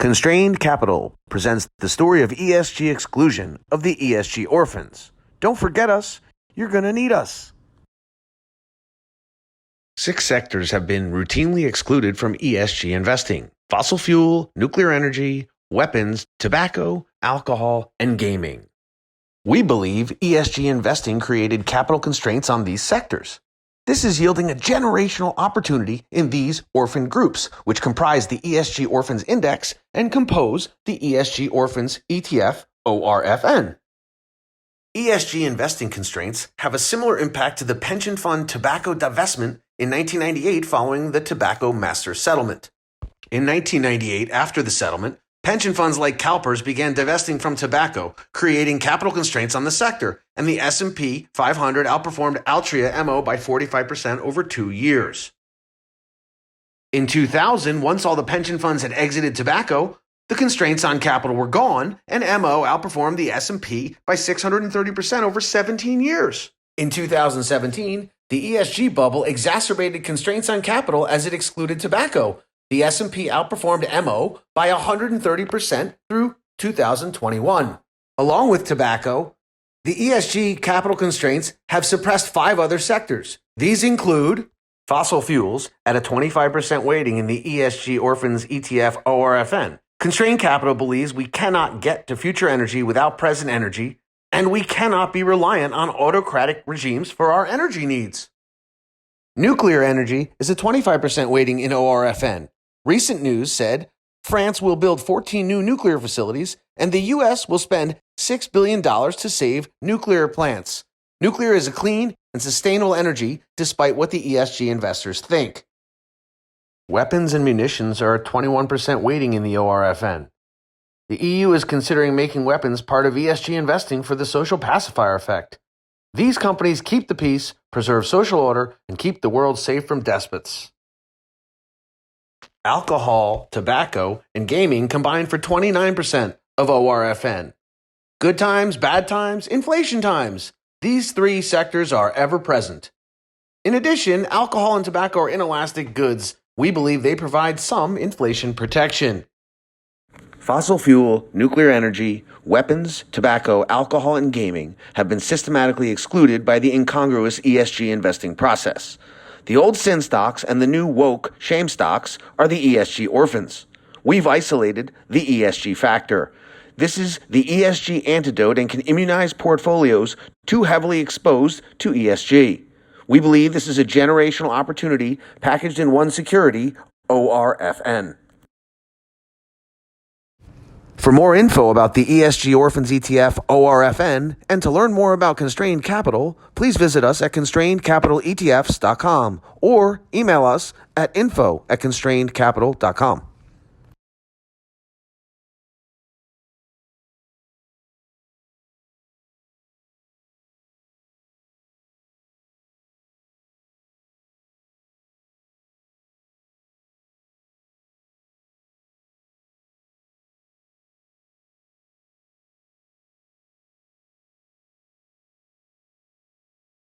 Constrained Capital presents the story of ESG exclusion of the ESG orphans. Don't forget us. You're going to need us. 6 sectors have been routinely excluded from ESG investing: fossil fuel, nuclear energy, weapons, tobacco, alcohol, and gaming. We believe ESG investing created capital constraints on these sectors. This is yielding a generational opportunity in these orphan groups, which comprise the ESG Orphans Index and compose the ESG Orphans ETF ORFN. ESG investing constraints have a similar impact to the pension fund tobacco divestment in 1998 following the Tobacco Master Settlement. In 1998, after the settlement, pension funds like CalPERS began divesting from tobacco, creating capital constraints on the sector, and the S&P 500 outperformed Altria MO by 45% over 2 years. In 2000, once all the pension funds had exited tobacco, the constraints on capital were gone, and MO outperformed the S&P by 630% over 17 years. In 2017, the ESG bubble exacerbated constraints on capital as it excluded tobacco. The S&P outperformed MO by 130% through 2021. Along with tobacco, the ESG capital constraints have suppressed 5 other sectors. These include fossil fuels at a 25% weighting in the ESG Orphans ETF ORFN. Constrained capital believes we cannot get to future energy without present energy, and we cannot be reliant on autocratic regimes for our energy needs. Nuclear energy is a 25% weighting in ORFN. Recent news said France will build 14 new nuclear facilities, and the U.S. will spend $6 billion to save nuclear plants. Nuclear is a clean and sustainable energy, despite what the ESG investors think. Weapons and munitions are a 21% weighting in the ORFN. The EU is considering making weapons part of ESG investing for the social pacifier effect. These companies keep the peace, preserve social order, and keep the world safe from despots. Alcohol, tobacco, and gaming combine for 29% of ORFN. Good times, bad times, inflation times. These 3 sectors are ever present. In addition, alcohol and tobacco are inelastic goods. We believe they provide some inflation protection. Fossil fuel, nuclear energy, weapons, tobacco, alcohol, and gaming have been systematically excluded by the incongruous ESG investing process. The old sin stocks and the new woke shame stocks are the ESG orphans. We've isolated the ESG factor. This is the ESG antidote and can immunize portfolios too heavily exposed to ESG. We believe this is a generational opportunity packaged in one security, ORFN. For more info about the ESG Orphans ETF ORFN and to learn more about Constrained Capital, please visit us at constrainedcapitaletfs.com or email us at info@constrainedcapital.com.